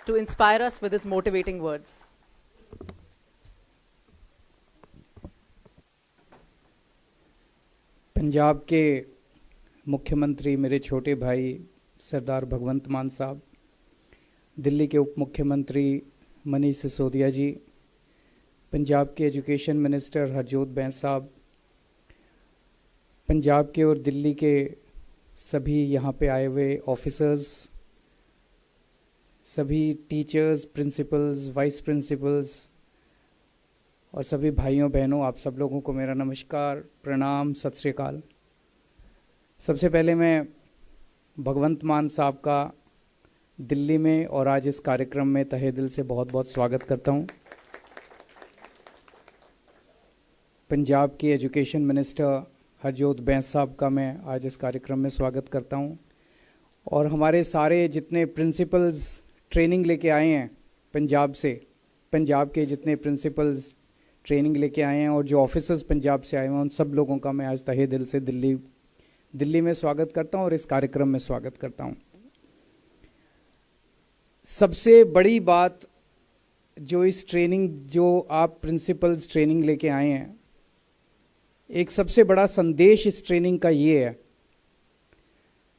to inspire us with his motivating words. Punjab के मुख्यमंत्री मेरे छोटे भाई सरदार भगवंत मान साहब, दिल्ली के उप मुख्यमंत्री मनीष सिसोदिया जी, पंजाब के एजुकेशन मिनिस्टर हरजोत बैंस साहब, पंजाब के और दिल्ली के सभी यहाँ पे आए हुए ऑफिसर्स, सभी टीचर्स, प्रिंसिपल्स, वाइस प्रिंसिपल्स और सभी भाइयों बहनों, आप सब लोगों को मेरा नमस्कार, प्रणाम, सत श्री अकाल। सबसे पहले मैं भगवंत मान साहब का दिल्ली में और आज इस कार्यक्रम में तहे दिल से बहुत बहुत स्वागत करता हूँ। पंजाब की एजुकेशन मिनिस्टर हरजोत बैंस साहब का मैं आज इस कार्यक्रम में स्वागत करता हूँ और हमारे सारे जितने प्रिंसिपल्स ट्रेनिंग लेके आए हैं पंजाब से, पंजाब के जितने प्रिंसिपल्स ट्रेनिंग लेके आए हैं और जो ऑफिसर्स पंजाब से आए हैं, उन सब लोगों का मैं आज तहे दिल से दिल्ली में स्वागत करता हूं और इस कार्यक्रम में स्वागत करता हूं। सबसे बड़ी बात जो इस ट्रेनिंग, जो आप प्रिंसिपल्स ट्रेनिंग लेके आए हैं, एक सबसे बड़ा संदेश इस ट्रेनिंग का ये है,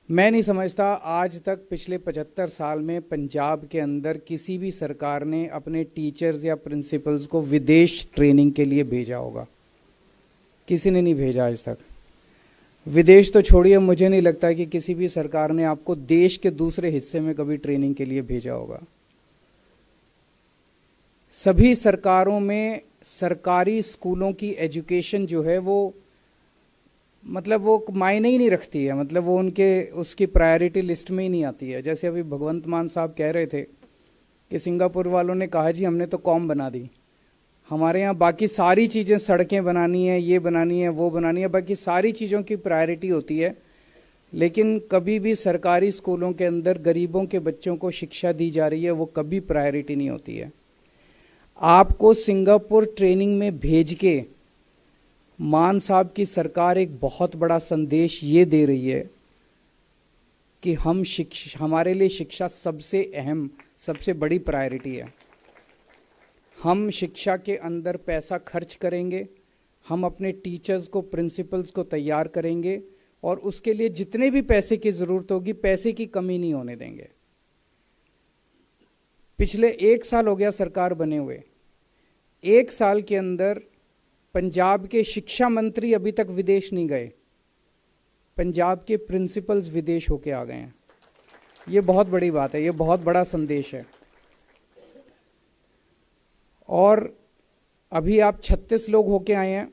मैं नहीं समझता आज तक पिछले 75 साल में पंजाब के अंदर किसी भी सरकार ने अपने टीचर्स या प्रिंसिपल्स को विदेश ट्रेनिंग के लिए भेजा होगा। किसी ने नहीं भेजा आज तक। विदेश तो छोड़िए, मुझे नहीं लगता कि किसी भी सरकार ने आपको देश के दूसरे हिस्से में कभी ट्रेनिंग के लिए भेजा होगा। सभी सरकारों में सरकारी स्कूलों की एजुकेशन जो है वो वो मायने ही नहीं रखती है, वो उसकी प्रायोरिटी लिस्ट में ही नहीं आती है। जैसे अभी भगवंत मान साहब कह रहे थे कि सिंगापुर वालों ने कहा जी हमने तो कॉम बना दी, हमारे यहाँ बाकी सारी चीज़ें, सड़कें बनानी है, ये बनानी है, वो बनानी है, बाकी सारी चीज़ों की प्रायोरिटी होती है, लेकिन कभी भी सरकारी स्कूलों के अंदर गरीबों के बच्चों को शिक्षा दी जा रही है, वो कभी प्रायोरिटी नहीं होती है। आपको सिंगापुर ट्रेनिंग में भेज के मान साहब की सरकार एक बहुत बड़ा संदेश ये दे रही है कि हमारे लिए शिक्षा सबसे अहम, सबसे बड़ी प्रायोरिटी है। हम शिक्षा के अंदर पैसा खर्च करेंगे, हम अपने टीचर्स को, प्रिंसिपल्स को तैयार करेंगे और उसके लिए जितने भी पैसे की ज़रूरत होगी, पैसे की कमी नहीं होने देंगे। पिछले 1 साल हो गया सरकार बने हुए, 1 साल के अंदर पंजाब के शिक्षा मंत्री अभी तक विदेश नहीं गए, पंजाब के प्रिंसिपल्स विदेश होके आ गए हैं। ये बहुत बड़ी बात है, ये बहुत बड़ा संदेश है। और अभी आप 36 लोग होके आए हैं।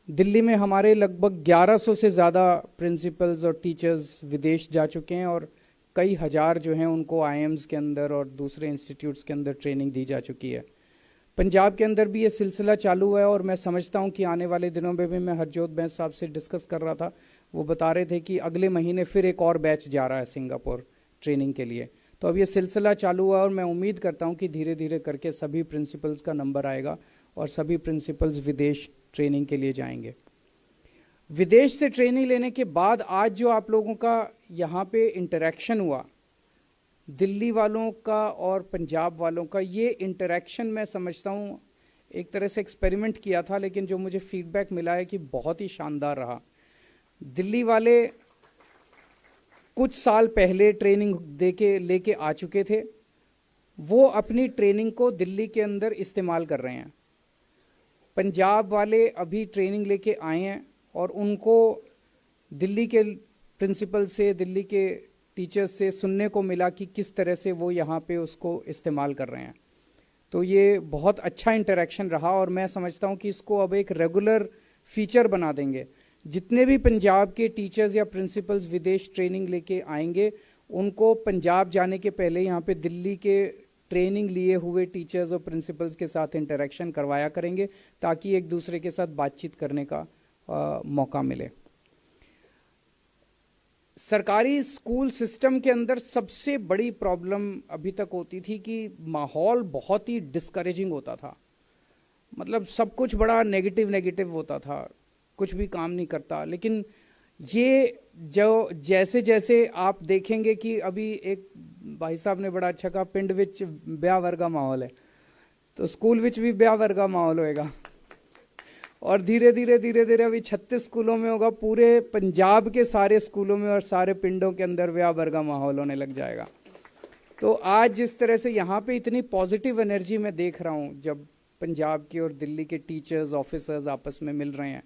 दिल्ली में हमारे लगभग 1100 से ज़्यादा प्रिंसिपल्स और टीचर्स विदेश जा चुके हैं और कई हज़ार जो हैं उनको आईएम्स के अंदर और दूसरे इंस्टीट्यूट्स के अंदर ट्रेनिंग दी जा चुकी है। पंजाब के अंदर भी ये सिलसिला चालू है और मैं समझता हूँ कि आने वाले दिनों में भी, मैं हरजोत बैंस साहब से डिस्कस कर रहा था, वो बता रहे थे कि अगले महीने फिर एक और बैच जा रहा है सिंगापुर ट्रेनिंग के लिए। तो अब ये सिलसिला चालू हुआ और मैं उम्मीद करता हूँ कि धीरे धीरे करके सभी प्रिंसिपल्स का नंबर आएगा और सभी प्रिंसिपल्स विदेश ट्रेनिंग के लिए जाएंगे। विदेश से ट्रेनिंग लेने के बाद आज जो आप लोगों का यहाँ पे इंटरेक्शन हुआ, दिल्ली वालों का और पंजाब वालों का, ये इंटरेक्शन मैं समझता हूँ एक तरह से एक्सपेरिमेंट किया था, लेकिन जो मुझे फीडबैक मिला है कि बहुत ही शानदार रहा। दिल्ली वाले कुछ साल पहले ट्रेनिंग लेके आ चुके थे, वो अपनी ट्रेनिंग को दिल्ली के अंदर इस्तेमाल कर रहे हैं। पंजाब वाले अभी ट्रेनिंग लेके आए हैं और उनको दिल्ली के प्रिंसिपल से, दिल्ली के टीचर्स से सुनने को मिला कि किस तरह से वो यहाँ पे उसको इस्तेमाल कर रहे हैं। तो ये बहुत अच्छा इंटरेक्शन रहा और मैं समझता हूँ कि इसको अब एक रेगुलर फीचर बना देंगे। जितने भी पंजाब के टीचर्स या प्रिंसिपल्स विदेश ट्रेनिंग लेके आएंगे, उनको पंजाब जाने के पहले यहाँ पे दिल्ली के ट्रेनिंग लिए हुए टीचर्स और प्रिंसिपल्स के साथ इंटरेक्शन करवाया करेंगे, ताकि एक दूसरे के साथ बातचीत करने का मौका मिले। सरकारी स्कूल सिस्टम के अंदर सबसे बड़ी प्रॉब्लम अभी तक होती थी कि माहौल बहुत ही डिस्करेजिंग होता था। सब कुछ बड़ा नेगेटिव होता था, कुछ भी काम नहीं करता। लेकिन ये जो जैसे जैसे आप देखेंगे कि अभी एक भाई साहब ने बड़ा अच्छा कहा, पिंड विच ब्याह वर्गा माहौल है, तो स्कूल विच भी ब्याह वर्गा माहौल होएगा। और धीरे धीरे अभी 36 स्कूलों में होगा, पूरे पंजाब के सारे स्कूलों में और सारे पिंडों के अंदर ब्याह वर्गा माहौल होने लग जाएगा। तो आज जिस तरह से यहाँ पे इतनी पॉजिटिव एनर्जी मैं देख रहा हूँ, जब पंजाब के और दिल्ली के टीचर्स ऑफिसर्स आपस में मिल रहे हैं,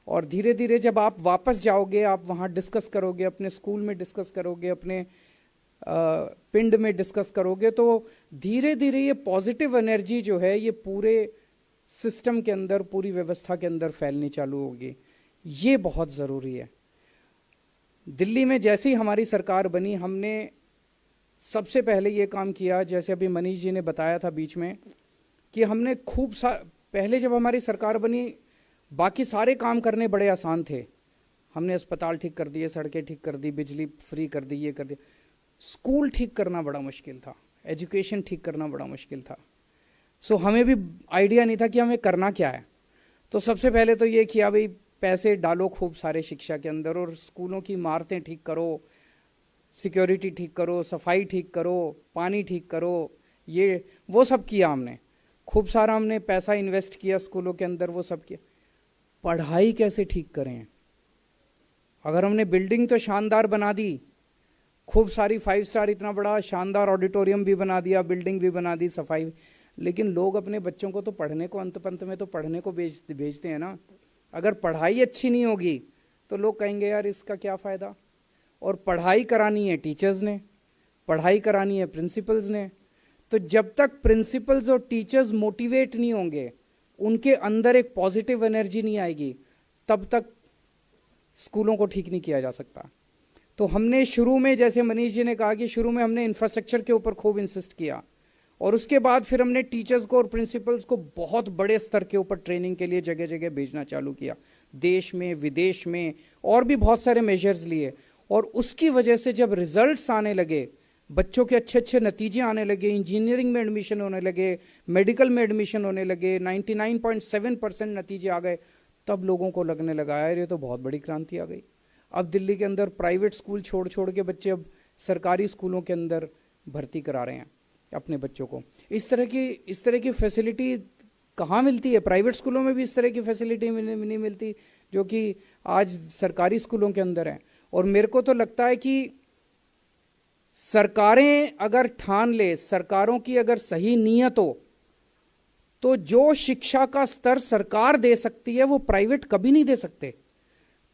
और धीरे धीरे जब आप वापस जाओगे, आप वहाँ डिस्कस करोगे, अपने स्कूल में डिस्कस करोगे, अपने पिंड में डिस्कस करोगे, तो धीरे धीरे ये पॉजिटिव एनर्जी जो है ये पूरे सिस्टम के अंदर, पूरी व्यवस्था के अंदर फैलनी चालू होगी। ये बहुत ज़रूरी है। दिल्ली में जैसे ही हमारी सरकार बनी, हमने सबसे पहले ये काम किया, जैसे अभी मनीष जी ने बताया था बीच में, कि हमने पहले जब हमारी सरकार बनी, बाकी सारे काम करने बड़े आसान थे। हमने अस्पताल ठीक कर दिए, सड़कें ठीक कर दी, बिजली फ्री कर दी, ये कर दिया। स्कूल ठीक करना बड़ा मुश्किल था, एजुकेशन ठीक करना बड़ा मुश्किल था। सो हमें भी आइडिया नहीं था कि हमें करना क्या है। तो सबसे पहले तो ये किया, भाई पैसे डालो खूब सारे शिक्षा के अंदर, और स्कूलों की इमारतें ठीक करो, सिक्योरिटी ठीक करो, सफाई ठीक करो, पानी ठीक करो, ये वो सब किया हमने। खूब सारा हमने पैसा इन्वेस्ट किया स्कूलों के अंदर, वो सब किया। पढ़ाई कैसे ठीक करें? अगर हमने बिल्डिंग तो शानदार बना दी, खूब सारी 5 स्टार इतना बड़ा शानदार ऑडिटोरियम भी बना दिया, बिल्डिंग भी बना दी, सफाई, लेकिन लोग अपने बच्चों को तो पढ़ने को, अंत पंत में तो पढ़ने को भेजते हैं ना। अगर पढ़ाई अच्छी नहीं होगी तो लोग कहेंगे यार इसका क्या फ़ायदा। और पढ़ाई करानी है टीचर्स ने, पढ़ाई करानी है प्रिंसिपल्स ने। तो जब तक प्रिंसिपल्स और टीचर्स मोटिवेट नहीं होंगे, उनके अंदर एक पॉजिटिव एनर्जी नहीं आएगी, तब तक स्कूलों को ठीक नहीं किया जा सकता। तो हमने शुरू में, जैसे मनीष जी ने कहा कि शुरू में हमने इंफ्रास्ट्रक्चर के ऊपर खूब इंसिस्ट किया, और उसके बाद फिर हमने टीचर्स को और प्रिंसिपल्स को बहुत बड़े स्तर के ऊपर ट्रेनिंग के लिए जगह जगह भेजना चालू किया, देश में, विदेश में, और भी बहुत सारे मेजर्स लिए। और उसकी वजह से जब रिजल्ट्स आने लगे, बच्चों के अच्छे अच्छे नतीजे आने लगे, इंजीनियरिंग में एडमिशन होने लगे, मेडिकल में एडमिशन होने लगे, 99.7% नतीजे आ गए, तब लोगों को लगने लगा यार ये तो बहुत बड़ी क्रांति आ गई। अब दिल्ली के अंदर प्राइवेट स्कूल छोड़ छोड़ के बच्चे अब सरकारी स्कूलों के अंदर भर्ती करा रहे हैं अपने बच्चों को। इस तरह की फैसिलिटी कहाँ मिलती है? प्राइवेट स्कूलों में भी इस तरह की फैसिलिटी नहीं मिलती जो कि आज सरकारी स्कूलों के अंदर है। और मेरे को तो लगता है कि सरकारें अगर ठान ले, सरकारों की अगर सही नीयत हो, तो जो शिक्षा का स्तर सरकार दे सकती है वो प्राइवेट कभी नहीं दे सकते।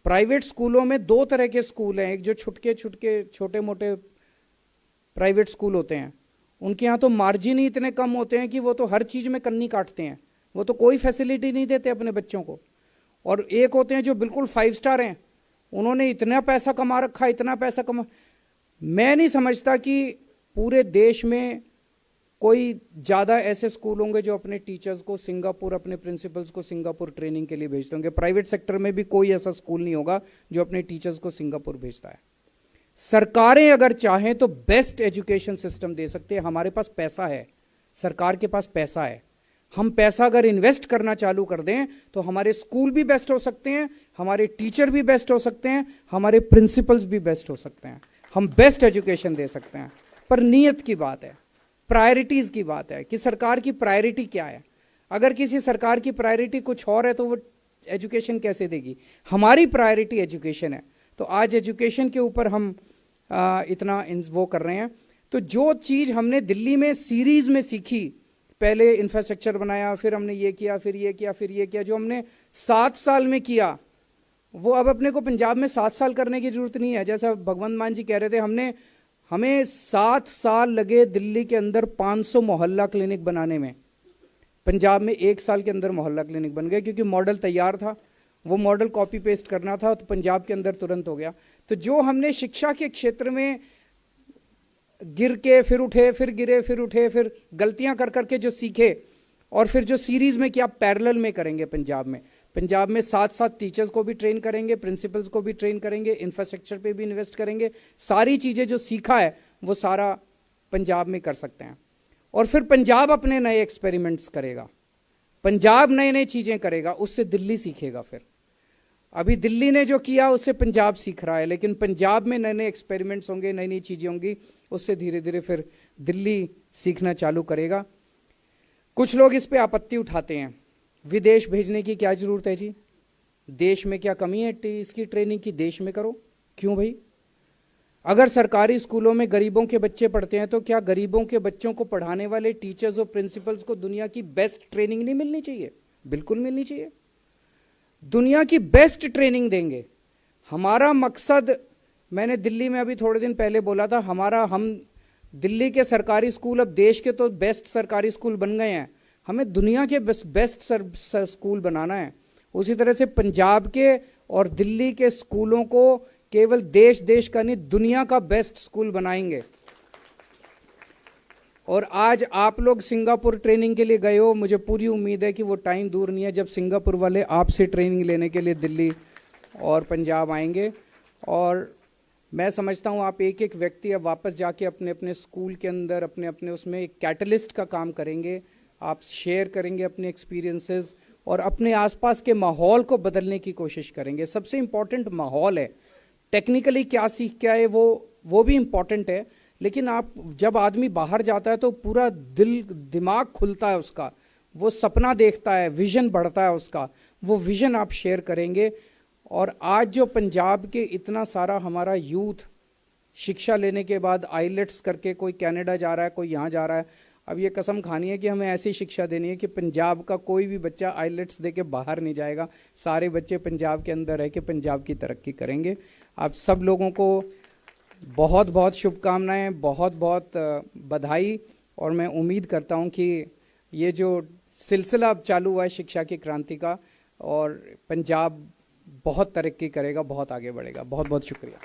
प्राइवेट स्कूलों में 2 तरह के स्कूल हैं, एक जो छोटे मोटे प्राइवेट स्कूल होते हैं, उनके यहाँ तो मार्जिन ही इतने कम होते हैं कि वो तो हर चीज में कन्नी काटते हैं, वो तो कोई फैसिलिटी नहीं देते अपने बच्चों को। और एक होते हैं जो बिल्कुल 5 स्टार हैं, उन्होंने इतना पैसा कमा रखा, इतना पैसा कमा। मैं नहीं समझता कि पूरे देश में कोई ज़्यादा ऐसे स्कूल होंगे जो अपने टीचर्स को सिंगापुर, अपने प्रिंसिपल्स को सिंगापुर ट्रेनिंग के लिए भेजते होंगे। प्राइवेट सेक्टर में भी कोई ऐसा स्कूल नहीं होगा जो अपने टीचर्स को सिंगापुर भेजता है। सरकारें अगर चाहें तो बेस्ट एजुकेशन सिस्टम दे सकते हैं। हमारे पास पैसा है, सरकार के पास पैसा है। हम पैसा अगर इन्वेस्ट करना चालू कर दें तो हमारे स्कूल भी बेस्ट हो सकते हैं, हमारे टीचर भी बेस्ट हो सकते हैं, हमारे प्रिंसिपल्स भी बेस्ट हो सकते हैं, हम बेस्ट एजुकेशन दे सकते हैं। पर नीयत की बात है, प्रायोरिटीज की बात है कि सरकार की प्रायोरिटी क्या है। अगर किसी सरकार की प्रायोरिटी कुछ और है तो वो एजुकेशन कैसे देगी? हमारी प्रायोरिटी एजुकेशन है, तो आज एजुकेशन के ऊपर हम इतना वो कर रहे हैं। तो जो चीज़ हमने दिल्ली में सीरीज में सीखी, पहले इंफ्रास्ट्रक्चर बनाया, फिर हमने ये किया, फिर ये किया, फिर ये किया, जो हमने 7 साल में किया, वो अब अपने को पंजाब में 7 साल करने की जरूरत नहीं है। जैसा भगवंत मान जी कह रहे थे, हमें 7 साल लगे दिल्ली के अंदर 500 मोहल्ला क्लिनिक बनाने में। पंजाब में 1 साल के अंदर मोहल्ला क्लिनिक बन गए, क्योंकि मॉडल तैयार था, वो मॉडल कॉपी पेस्ट करना था, तो पंजाब के अंदर तुरंत हो गया। तो जो हमने शिक्षा के क्षेत्र में गिर के फिर उठे, फिर गिरे, फिर उठे, फिर गलतियां कर करके जो सीखे, और फिर जो सीरीज में किया, पैरेलल में करेंगे पंजाब में 7 टीचर्स को भी ट्रेन करेंगे, प्रिंसिपल्स को भी ट्रेन करेंगे, इंफ्रास्ट्रक्चर पे भी इन्वेस्ट करेंगे। सारी चीज़ें जो सीखा है वो सारा पंजाब में कर सकते हैं। और फिर पंजाब अपने नए एक्सपेरिमेंट्स करेगा, पंजाब नई नई चीज़ें करेगा, उससे दिल्ली सीखेगा। फिर अभी दिल्ली ने जो किया उससे पंजाब सीख रहा है, लेकिन पंजाब में नए नए एक्सपेरिमेंट्स होंगे, नई नई चीजें होंगी, उससे धीरे धीरे फिर दिल्ली सीखना चालू करेगा। कुछ लोग इस पे आपत्ति उठाते हैं, विदेश भेजने की क्या जरूरत है जी, देश में क्या कमी है इसकी ट्रेनिंग की, देश में करो। क्यों भाई? अगर सरकारी स्कूलों में गरीबों के बच्चे पढ़ते हैं तो क्या गरीबों के बच्चों को पढ़ाने वाले टीचर्स और प्रिंसिपल्स को दुनिया की बेस्ट ट्रेनिंग नहीं मिलनी चाहिए? बिल्कुल मिलनी चाहिए, दुनिया की बेस्ट ट्रेनिंग देंगे। हमारा मकसद, मैंने दिल्ली में अभी थोड़े दिन पहले बोला था, हम दिल्ली के सरकारी स्कूल अब देश के तो बेस्ट सरकारी स्कूल बन गए हैं, हमें दुनिया के बेस्ट स्कूल बनाना है। उसी तरह से पंजाब के और दिल्ली के स्कूलों को केवल देश का नहीं, दुनिया का बेस्ट स्कूल बनाएंगे। और आज आप लोग सिंगापुर ट्रेनिंग के लिए गए हो, मुझे पूरी उम्मीद है कि वो टाइम दूर नहीं है जब सिंगापुर वाले आपसे ट्रेनिंग लेने के लिए दिल्ली और पंजाब आएंगे। और मैं समझता हूँ आप एक एक व्यक्ति अब वापस जाके अपने अपने स्कूल के अंदर अपने अपने उसमें एक कैटलिस्ट का काम करेंगे, आप शेयर करेंगे अपने एक्सपीरियंसेस और अपने आसपास के माहौल को बदलने की कोशिश करेंगे। सबसे इम्पॉर्टेंट माहौल है, टेक्निकली क्या सीख के आए वो भी इम्पॉर्टेंट है, लेकिन आप जब आदमी बाहर जाता है तो पूरा दिमाग खुलता है उसका, वो सपना देखता है, विजन बढ़ता है उसका, वो विजन आप शेयर करेंगे। और आज जो पंजाब के इतना सारा हमारा यूथ शिक्षा लेने के बाद आईलेट्स करके कोई कनाडा जा रहा है, कोई यहाँ जा रहा है, अब ये कसम खानी है कि हमें ऐसी शिक्षा देनी है कि पंजाब का कोई भी बच्चा आईलेट्स दे के बाहर नहीं जाएगा, सारे बच्चे पंजाब के अंदर रह के पंजाब की तरक्की करेंगे। आप सब लोगों को बहुत बहुत शुभकामनाएं, बहुत बहुत बधाई। और मैं उम्मीद करता हूं कि ये जो सिलसिला अब चालू हुआ है शिक्षा की क्रांति का, और पंजाब बहुत तरक्की करेगा, बहुत आगे बढ़ेगा। बहुत बहुत शुक्रिया।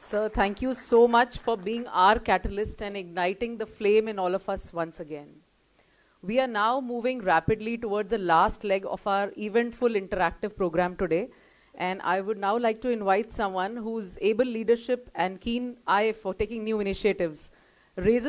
Sir, thank you so much for being our catalyst and igniting the flame in all of us once again. We are now moving rapidly towards the last leg of our eventful interactive program today. And I would now like to invite someone whose able leadership and keen eye for taking new initiatives raises